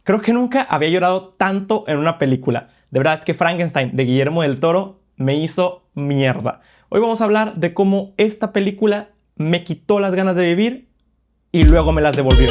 Creo que nunca había llorado tanto en una película. De verdad es que Frankenstein de Guillermo del Toro me hizo mierda. Hoy vamos a hablar de cómo esta película me quitó las ganas de vivir y luego me las devolvió.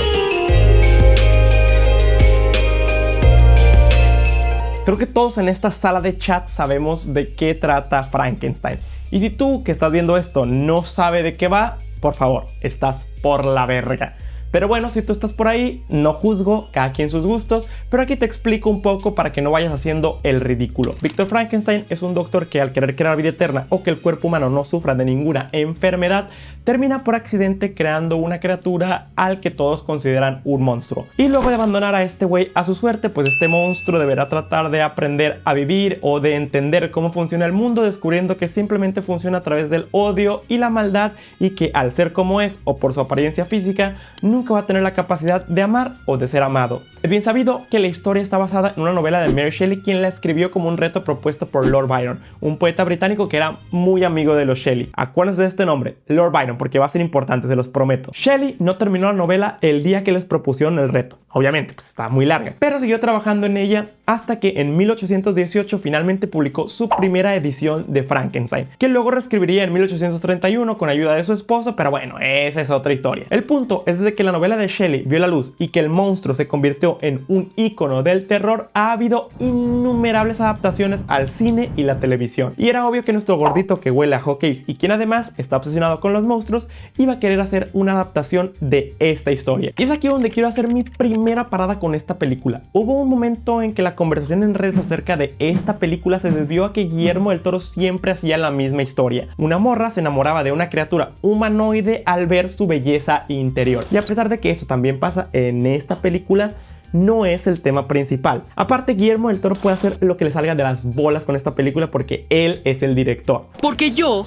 Creo que todos en esta sala de chat sabemos de qué trata Frankenstein. Y si tú que estás viendo esto no sabes de qué va, por favor, estás por la verga. Pero bueno, si tú estás por ahí, no juzgo, cada quien sus gustos, pero aquí te explico un poco para que no vayas haciendo el ridículo. Víctor Frankenstein es un doctor que al querer crear vida eterna o que el cuerpo humano no sufra de ninguna enfermedad, termina por accidente creando una criatura al que todos consideran un monstruo. Y luego de abandonar a este güey a su suerte, pues este monstruo deberá tratar de aprender a vivir o de entender cómo funciona el mundo, descubriendo que simplemente funciona a través del odio y la maldad y que al ser como es o por su apariencia física, nunca va a tener la capacidad de amar o de ser amado. Es bien sabido que la historia está basada en una novela de Mary Shelley, quien la escribió como un reto propuesto por Lord Byron, un poeta británico que era muy amigo de los Shelley. Acuérdense de este nombre, Lord Byron, porque va a ser importante, se los prometo. Shelley no terminó la novela el día que les propusieron el reto. Obviamente, pues está muy larga, pero siguió trabajando en ella hasta que en 1818 finalmente publicó su primera edición de Frankenstein, que luego reescribiría en 1831 con ayuda de su esposo, pero bueno, esa es otra historia. El punto es de que la novela de Shelley vio la luz y que el monstruo se convirtió en un ícono del terror. Ha habido innumerables adaptaciones al cine y la televisión, y era obvio que nuestro gordito que huele a hotcakes y quien además está obsesionado con los monstruos iba a querer hacer una adaptación de esta historia. Y es aquí donde quiero hacer mi primera parada con esta película. Hubo un momento en que la conversación en redes acerca de esta película se desvió a que Guillermo del Toro siempre hacía la misma historia. Una morra se enamoraba de una criatura humanoide al ver su belleza interior, y a pesar de que eso también pasa en esta película, no es el tema principal. Aparte, Guillermo del Toro puede hacer lo que le salga de las bolas con esta película porque él es el director. Porque yo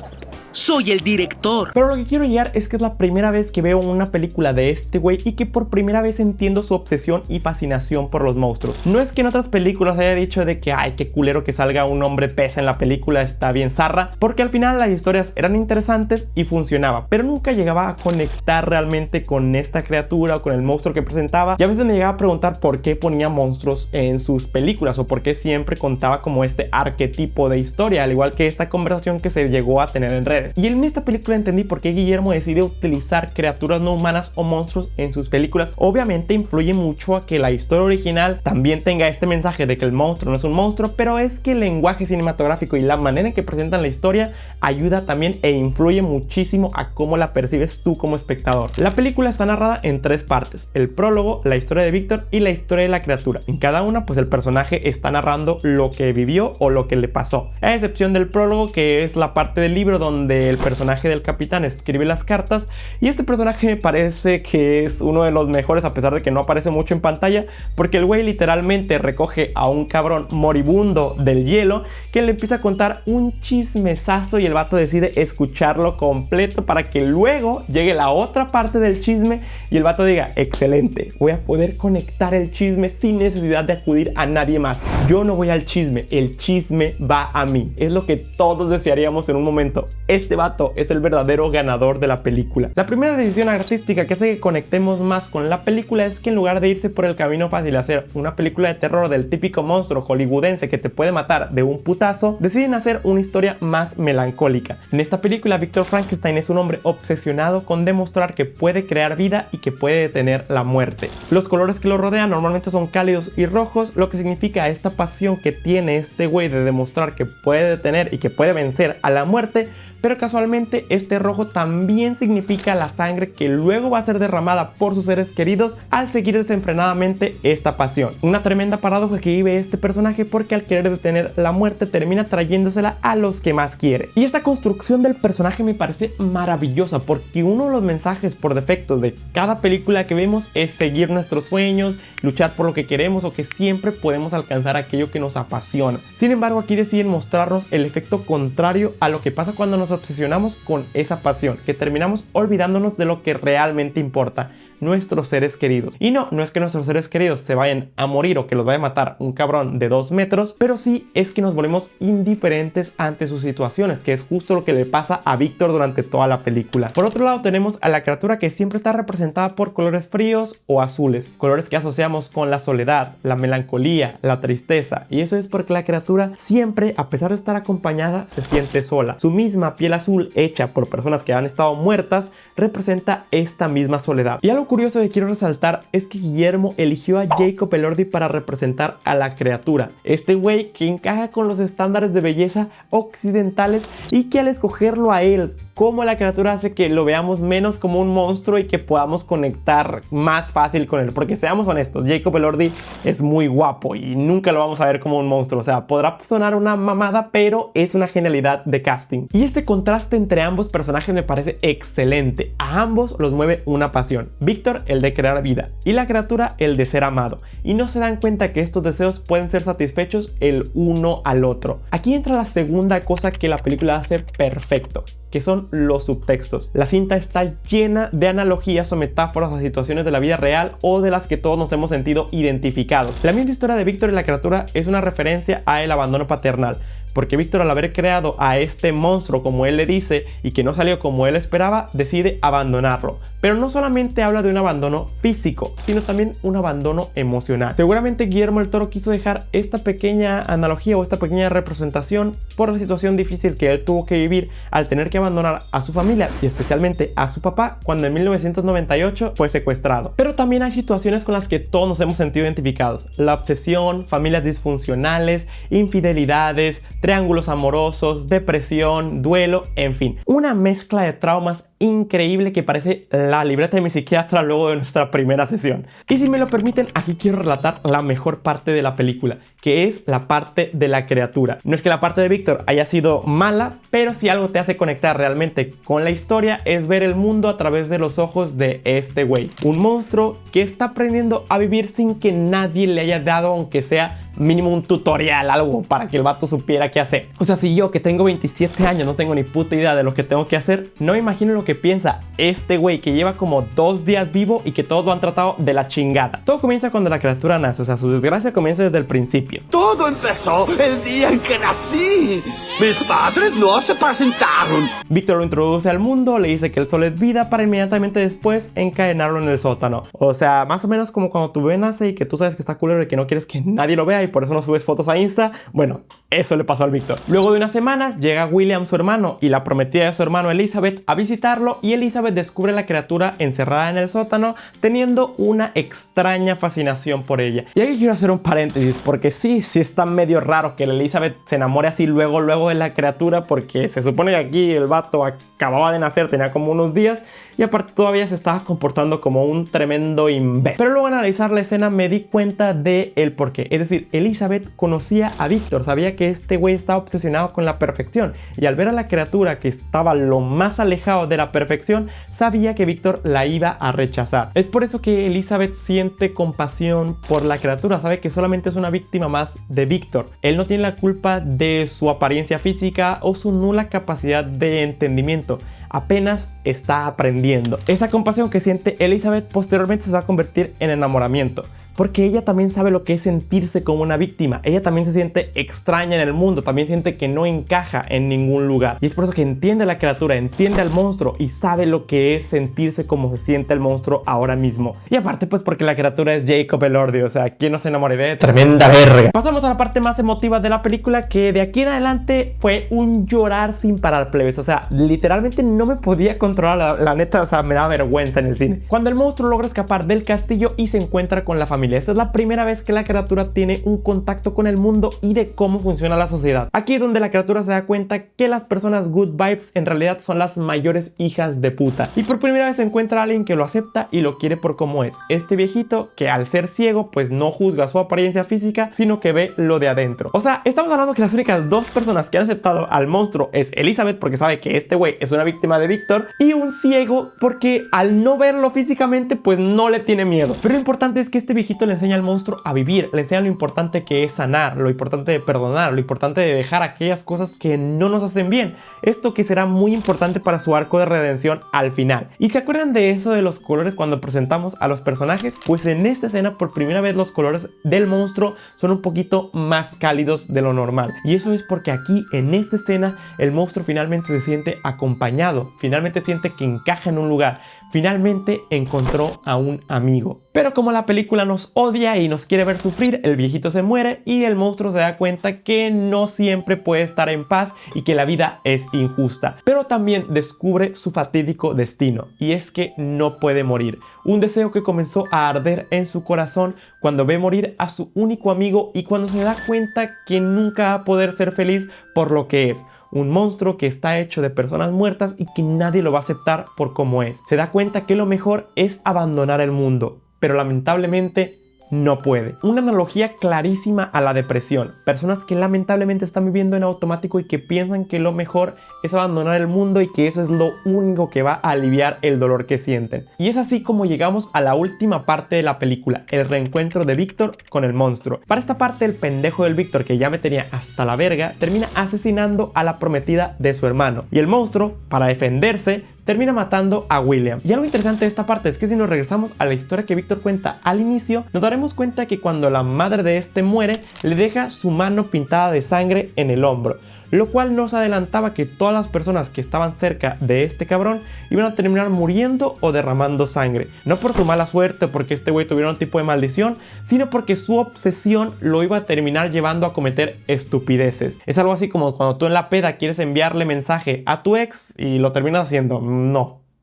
soy el director. Pero lo que quiero llegar es que es la primera vez que veo una película de este güey y que por primera vez entiendo su obsesión y fascinación por los monstruos. No es que en otras películas haya dicho de que ay, qué culero que salga un hombre pesa en la película, está bien zarra, porque al final las historias eran interesantes y funcionaba, pero nunca llegaba a conectar realmente con esta criatura o con el monstruo que presentaba, y a veces me llegaba a preguntar por qué ponía monstruos en sus películas o por qué siempre contaba como este arquetipo de historia, al igual que esta conversación que se llegó a tener en redes. Y en esta película entendí por qué Guillermo decide utilizar criaturas no humanas o monstruos en sus películas. Obviamente influye mucho a que la historia original también tenga este mensaje de que el monstruo no es un monstruo, pero es que el lenguaje cinematográfico y la manera en que presentan la historia ayuda también e influye muchísimo a cómo la percibes tú como espectador. La película está narrada en tres partes: el prólogo, la historia de Víctor y la historia de la criatura. En cada una, pues el personaje está narrando lo que vivió o lo que le pasó, a excepción del prólogo, que es la parte del libro donde el personaje del capitán escribe las cartas, y este personaje me parece que es uno de los mejores, a pesar de que no aparece mucho en pantalla, porque el güey literalmente recoge a un cabrón moribundo del hielo que le empieza a contar un chismesazo, y el vato decide escucharlo completo para que luego llegue la otra parte del chisme y el vato diga: excelente, voy a poder conectar el chisme sin necesidad de acudir a nadie más. Yo no voy al chisme, el chisme va a mí. Es lo que todos desearíamos en un momento. Este vato es el verdadero ganador de la película. La primera decisión artística que hace que conectemos más con la película es que en lugar de irse por el camino fácil de hacer una película de terror del típico monstruo hollywoodense que te puede matar de un putazo, deciden hacer una historia más melancólica. En esta película, Víctor Frankenstein es un hombre obsesionado con demostrar que puede crear vida y que puede detener la muerte. Los colores que lo rodean normalmente son cálidos y rojos, lo que significa esta pasión que tiene este güey de demostrar que puede detener y que puede vencer a la muerte. Pero casualmente este rojo también significa la sangre que luego va a ser derramada por sus seres queridos al seguir desenfrenadamente esta pasión. Una tremenda paradoja que vive este personaje, porque al querer detener la muerte termina trayéndosela a los que más quiere. Y esta construcción del personaje me parece maravillosa, porque uno de los mensajes por defectos de cada película que vemos es seguir nuestros sueños, luchar por lo que queremos o que siempre podemos alcanzar aquello que nos apasiona. Sin embargo, aquí deciden mostrarnos el efecto contrario a lo que pasa cuando nos obsesionamos con esa pasión, que terminamos olvidándonos de lo que realmente importa: nuestros seres queridos. Y no es que nuestros seres queridos se vayan a morir o que los vaya a matar un cabrón de 2 metros, pero sí es que nos volvemos indiferentes ante sus situaciones, que es justo lo que le pasa a Víctor durante toda la película. Por otro lado tenemos a la criatura que siempre está representada por colores fríos o azules, colores que asociamos con la soledad, la melancolía, la tristeza, y eso es porque la criatura siempre, a pesar de estar acompañada, se siente sola. Su misma piel azul hecha por personas que han estado muertas representa esta misma soledad. Y algo curioso que quiero resaltar es que Guillermo eligió a Jacob Elordi para representar a la criatura, este güey que encaja con los estándares de belleza occidentales, y que al escogerlo a él como la criatura hace que lo veamos menos como un monstruo y que podamos conectar más fácil con él, porque seamos honestos, Jacob Elordi es muy guapo y nunca lo vamos a ver como un monstruo. O sea, podrá sonar una mamada, pero es una genialidad de casting. Y este contraste entre ambos personajes me parece excelente. A ambos los mueve una pasión. Víctor, el de crear vida, y la criatura, el de ser amado. Y no se dan cuenta que estos deseos pueden ser satisfechos el uno al otro. Aquí entra la segunda cosa que la película hace perfecto, que son los subtextos. La cinta está llena de analogías o metáforas a situaciones de la vida real o de las que todos nos hemos sentido identificados. La misma historia de Víctor y la criatura es una referencia a el abandono paternal, porque Víctor, al haber creado a este monstruo como él le dice y que no salió como él esperaba, decide abandonarlo. Pero no solamente habla de un abandono físico, sino también un abandono emocional. Seguramente Guillermo del Toro quiso dejar esta pequeña analogía o esta pequeña representación por la situación difícil que él tuvo que vivir al tener que abandonar a su familia y especialmente a su papá cuando en 1998 fue secuestrado. Pero también hay situaciones con las que todos nos hemos sentido identificados: la obsesión, familias disfuncionales, infidelidades, triángulos amorosos, depresión, duelo, en fin, una mezcla de traumas increíble que parece la libreta de mi psiquiatra luego de nuestra primera sesión. Y si me lo permiten, aquí quiero relatar la mejor parte de la película, que es la parte de la criatura. No es que la parte de Víctor haya sido mala, pero si algo te hace conectar realmente con la historia es ver el mundo a través de los ojos de este güey, un monstruo que está aprendiendo a vivir sin que nadie le haya dado, aunque sea mínimo un tutorial, algo para que el vato supiera qué hacer. O sea, si yo, que tengo 27 años, no tengo ni puta idea de lo que tengo que hacer, no me imagino lo que piensa este güey que lleva como 2 días vivo y que todos lo han tratado de la chingada. Todo comienza cuando la criatura nace, o sea, su desgracia comienza desde el principio. Todo empezó el día en que nací. Mis padres no se presentaron. Víctor lo introduce al mundo, le dice que el sol es vida para inmediatamente después encadenarlo en el sótano. O sea, más o menos como cuando tu bebé nace y que tú sabes que está culero y que no quieres que nadie lo vea y por eso no subes fotos a Insta. Bueno, eso le pasó al Víctor. Luego de unas semanas llega William, su hermano, y la prometida de su hermano Elizabeth a visitarlo, y Elizabeth descubre a la criatura encerrada en el sótano teniendo una extraña fascinación por ella. Y aquí quiero hacer un paréntesis, porque sí está medio raro que la Elizabeth se enamore así luego de la criatura, porque se supone que aquí el vato acababa de nacer, tenía como unos días, y aparte todavía se estaba comportando como un tremendo imbécil. Pero luego, al analizar la escena, me di cuenta de el porqué. Es decir, Elizabeth conocía a Víctor, sabía que este güey estaba obsesionado con la perfección, y al ver a la criatura que estaba lo más alejado de la perfección, sabía que Víctor la iba a rechazar. Es por eso que Elizabeth siente compasión por la criatura, sabe que solamente es una víctima más de Víctor. Él no tiene la culpa de su apariencia física o su nula capacidad de entendimiento. Apenas está aprendiendo. Esa compasión que siente Elizabeth posteriormente se va a convertir en enamoramiento, porque ella también sabe lo que es sentirse como una víctima. Ella también se siente extraña en el mundo, también siente que no encaja en ningún lugar. Y es por eso que entiende a la criatura, entiende al monstruo y sabe lo que es sentirse como se siente el monstruo ahora mismo. Y aparte, pues porque la criatura es Jacob Elordi, o sea, ¿quién no se enamoraría de tremenda verga? Pasamos a la parte más emotiva de la película, que de aquí en adelante fue un llorar sin parar, plebes. O sea, literalmente no me podía controlar, la neta, o sea, me da vergüenza en el cine. Cuando el monstruo logra escapar del castillo y se encuentra con la familia. Esta es la primera vez que la criatura tiene un contacto con el mundo y de cómo funciona la sociedad. Aquí es donde la criatura se da cuenta que las personas good vibes en realidad son las mayores hijas de puta. Y por primera vez se encuentra a alguien que lo acepta y lo quiere por como es. Este viejito que, al ser ciego, pues no juzga su apariencia física, sino que ve lo de adentro. O sea, estamos hablando que las únicas 2 personas que han aceptado al monstruo es Elizabeth, porque sabe que este güey es una víctima de Víctor, y un ciego porque al no verlo físicamente pues no le tiene miedo. Pero lo importante es que este viejito poquito le enseña al monstruo a vivir, le enseña lo importante que es sanar, lo importante de perdonar, lo importante de dejar aquellas cosas que no nos hacen bien. Esto que será muy importante para su arco de redención al final. ¿Y se acuerdan de eso de los colores cuando presentamos a los personajes? Pues en esta escena por primera vez los colores del monstruo son un poquito más cálidos de lo normal. Y eso es porque aquí en esta escena el monstruo finalmente se siente acompañado, finalmente siente que encaja en un lugar. Finalmente encontró a un amigo. Pero como la película nos odia y nos quiere ver sufrir, el viejito se muere y el monstruo se da cuenta que no siempre puede estar en paz y que la vida es injusta. Pero también descubre su fatídico destino, y es que no puede morir. Un deseo que comenzó a arder en su corazón cuando ve morir a su único amigo y cuando se da cuenta que nunca va a poder ser feliz por lo que es. Un monstruo que está hecho de personas muertas y que nadie lo va a aceptar por cómo es. Se da cuenta que lo mejor es abandonar el mundo, pero lamentablemente no puede. Una analogía clarísima a la depresión. Personas que lamentablemente están viviendo en automático y que piensan que lo mejor es abandonar el mundo y que eso es lo único que va a aliviar el dolor que sienten. Y es así como llegamos a la última parte de la película, el reencuentro de Víctor con el monstruo. Para esta parte el pendejo del Víctor, que ya me tenía hasta la verga, termina asesinando a la prometida de su hermano. Y el monstruo, para defenderse, termina matando a William. Y algo interesante de esta parte es que si nos regresamos a la historia que Víctor cuenta al inicio, nos daremos cuenta que cuando la madre de este muere, le deja su mano pintada de sangre en el hombro, lo cual nos adelantaba que todas las personas que estaban cerca de este cabrón iban a terminar muriendo o derramando sangre. No por su mala suerte o porque este güey tuviera un tipo de maldición, sino porque su obsesión lo iba a terminar llevando a cometer estupideces. Es algo así como cuando tú en la peda quieres enviarle mensaje a tu ex y lo terminas haciendo.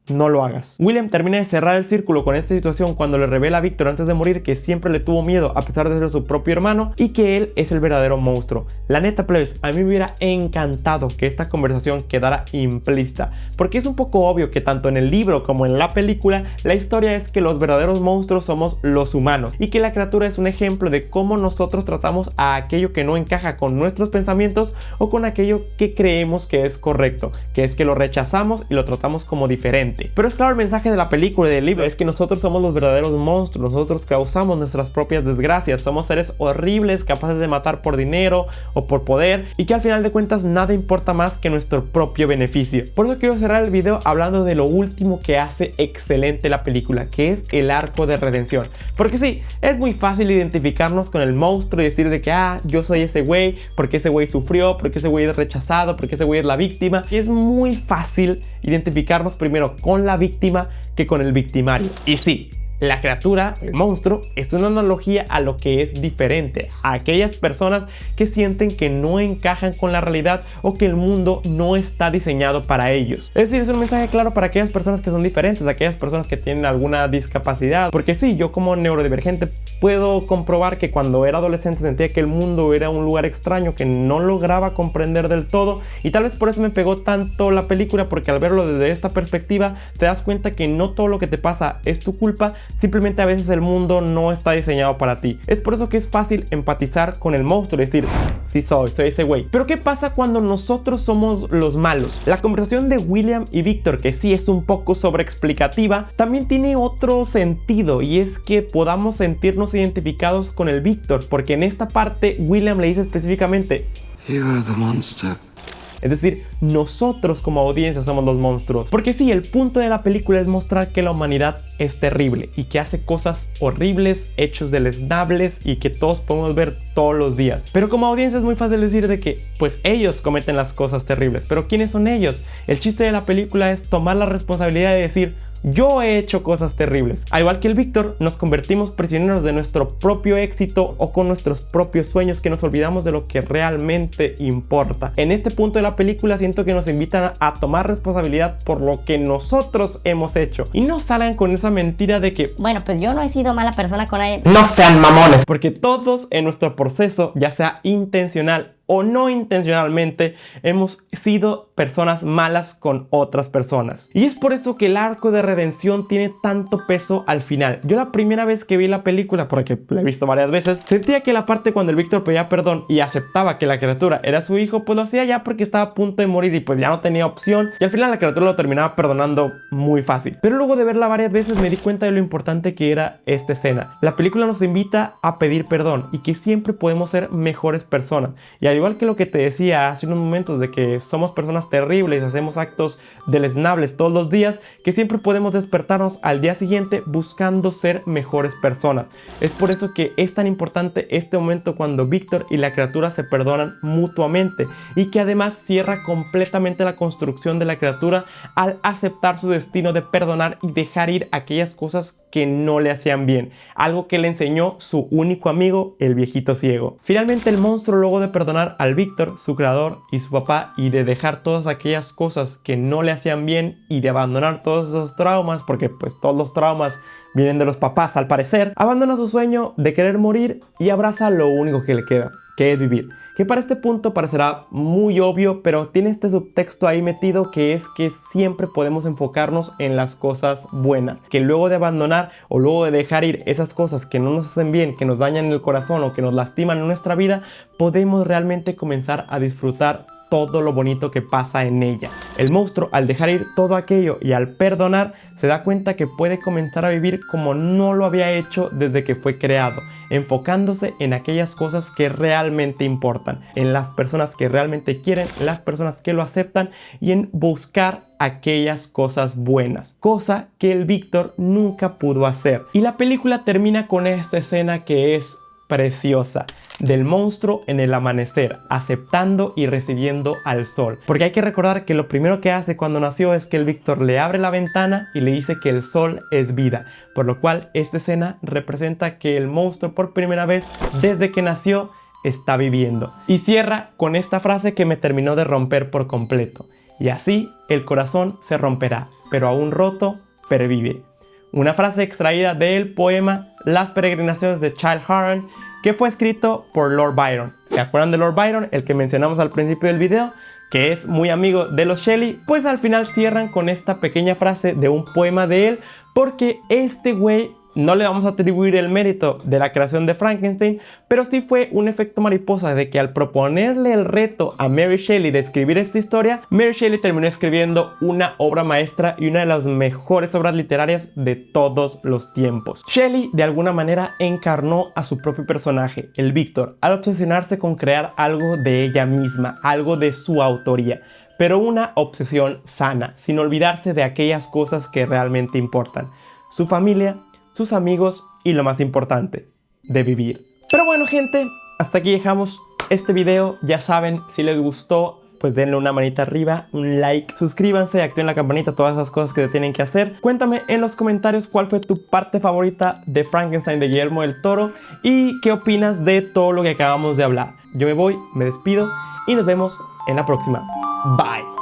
No lo hagas. William termina de cerrar el círculo con esta situación cuando le revela a Víctor antes de morir que siempre le tuvo miedo a pesar de ser su propio hermano y que él es el verdadero monstruo. La neta, plebes, a mí me hubiera encantado que esta conversación quedara implícita, porque es un poco obvio que tanto en el libro como en la película la historia es que los verdaderos monstruos somos los humanos y que la criatura es un ejemplo de cómo nosotros tratamos a aquello que no encaja con nuestros pensamientos o con aquello que creemos que es correcto, que es que lo rechazamos y lo tratamos como diferente. Pero es claro, el mensaje de la película y del libro es que nosotros somos los verdaderos monstruos, nosotros causamos nuestras propias desgracias, somos seres horribles capaces de matar por dinero o por poder y que al final de cuentas nada importa más que nuestro propio beneficio. Por eso quiero cerrar el video hablando de lo último que hace excelente la película, que es el arco de redención. Porque sí, es muy fácil identificarnos con el monstruo y decir de que yo soy ese güey, porque ese güey sufrió, porque ese güey es rechazado, porque ese güey es la víctima. Y es muy fácil identificarnos primero con la víctima que con el victimario. Y sí, la criatura, el monstruo, es una analogía a lo que es diferente, a aquellas personas que sienten que no encajan con la realidad o que el mundo no está diseñado para ellos. Es decir, es un mensaje claro para aquellas personas que son diferentes, aquellas personas que tienen alguna discapacidad. Porque sí, yo como neurodivergente puedo comprobar que cuando era adolescente sentía que el mundo era un lugar extraño que no lograba comprender del todo, y tal vez por eso me pegó tanto la película, porque al verlo desde esta perspectiva te das cuenta que no todo lo que te pasa es tu culpa, simplemente a veces el mundo no está diseñado para ti. Es por eso que es fácil empatizar con el monstruo y decir, sí soy ese güey. Pero ¿qué pasa cuando nosotros somos los malos? La conversación de William y Víctor, que sí es un poco sobreexplicativa, también tiene otro sentido, y es que podamos sentirnos identificados con el Víctor, porque en esta parte William le dice específicamente, You are the monster. Es decir, nosotros como audiencia somos los monstruos. Porque sí, el punto de la película es mostrar que la humanidad es terrible y que hace cosas horribles, hechos deleznables y que todos podemos ver todos los días. Pero como audiencia es muy fácil decir de que pues ellos cometen las cosas terribles. Pero ¿quiénes son ellos? El chiste de la película es tomar la responsabilidad de decir, yo he hecho cosas terribles. Al igual que el Víctor, nos convertimos prisioneros de nuestro propio éxito o con nuestros propios sueños, que nos olvidamos de lo que realmente importa. En este punto de la película siento que nos invitan a tomar responsabilidad por lo que nosotros hemos hecho. Y no salgan con esa mentira de que, bueno, pues yo no he sido mala persona con nadie. No sean mamones. Porque todos en nuestro proceso, ya sea intencional o no intencionalmente hemos sido personas malas con otras personas. Y es por eso que el arco de redención tiene tanto peso al final. Yo la primera vez que vi la película, porque la he visto varias veces, sentía que la parte cuando el Víctor pedía perdón y aceptaba que la criatura era su hijo, pues lo hacía ya porque estaba a punto de morir y pues ya no tenía opción, y al final la criatura lo terminaba perdonando muy fácil. Pero luego de verla varias veces me di cuenta de lo importante que era esta escena. La película nos invita a pedir perdón y que siempre podemos ser mejores personas. Y al igual que lo que te decía hace unos momentos de que somos personas terribles, hacemos actos deleznables todos los días, que siempre podemos despertarnos al día siguiente buscando ser mejores personas. Es por eso que es tan importante este momento cuando Víctor y la criatura se perdonan mutuamente, y que además cierra completamente la construcción de la criatura al aceptar su destino de perdonar y dejar ir aquellas cosas que no le hacían bien, algo que le enseñó su único amigo, el viejito ciego. Finalmente el monstruo, luego de perdonar al Víctor, su creador y su papá, y de dejar todas aquellas cosas que no le hacían bien y de abandonar todos esos traumas, porque pues todos los traumas vienen de los papás al parecer, abandona su sueño de querer morir y abraza lo único que le queda, que es vivir. Que para este punto parecerá muy obvio, pero tiene este subtexto ahí metido, que es que siempre podemos enfocarnos en las cosas buenas, que luego de abandonar o luego de dejar ir esas cosas que no nos hacen bien, que nos dañan el corazón o que nos lastiman en nuestra vida, podemos realmente comenzar a disfrutar todo lo bonito que pasa en ella. El monstruo, al dejar ir todo aquello y al perdonar, se da cuenta que puede comenzar a vivir como no lo había hecho desde que fue creado, enfocándose en aquellas cosas que realmente importan, en las personas que realmente quieren, las personas que lo aceptan, y en buscar aquellas cosas buenas, cosa que el Víctor nunca pudo hacer. Y la película termina con esta escena que es preciosa, del monstruo en el amanecer, aceptando y recibiendo al sol. Porque hay que recordar que lo primero que hace cuando nació es que el Víctor le abre la ventana y le dice que el sol es vida, por lo cual esta escena representa que el monstruo por primera vez desde que nació está viviendo. Y cierra con esta frase que me terminó de romper por completo: y así el corazón se romperá, pero aún roto pervive. Una frase extraída del poema Las peregrinaciones de Childe Harold, que fue escrito por Lord Byron. ¿Se acuerdan de Lord Byron? El que mencionamos al principio del video, que es muy amigo de los Shelley. Pues al final cierran con esta pequeña frase de un poema de él, porque este güey no le vamos a atribuir el mérito de la creación de Frankenstein, pero sí fue un efecto mariposa de que al proponerle el reto a Mary Shelley de escribir esta historia, Mary Shelley terminó escribiendo una obra maestra y una de las mejores obras literarias de todos los tiempos. Shelley de alguna manera encarnó a su propio personaje, el Víctor, al obsesionarse con crear algo de ella misma, algo de su autoría, pero una obsesión sana, sin olvidarse de aquellas cosas que realmente importan: su familia, sus amigos y lo más importante, de vivir. Pero bueno, gente, hasta aquí dejamos este video. Ya saben, si les gustó, pues denle una manita arriba, un like, suscríbanse, activen la campanita, todas esas cosas que tienen que hacer. Cuéntame en los comentarios cuál fue tu parte favorita de Frankenstein de Guillermo del Toro y qué opinas de todo lo que acabamos de hablar. Yo me voy, me despido y nos vemos en la próxima. Bye.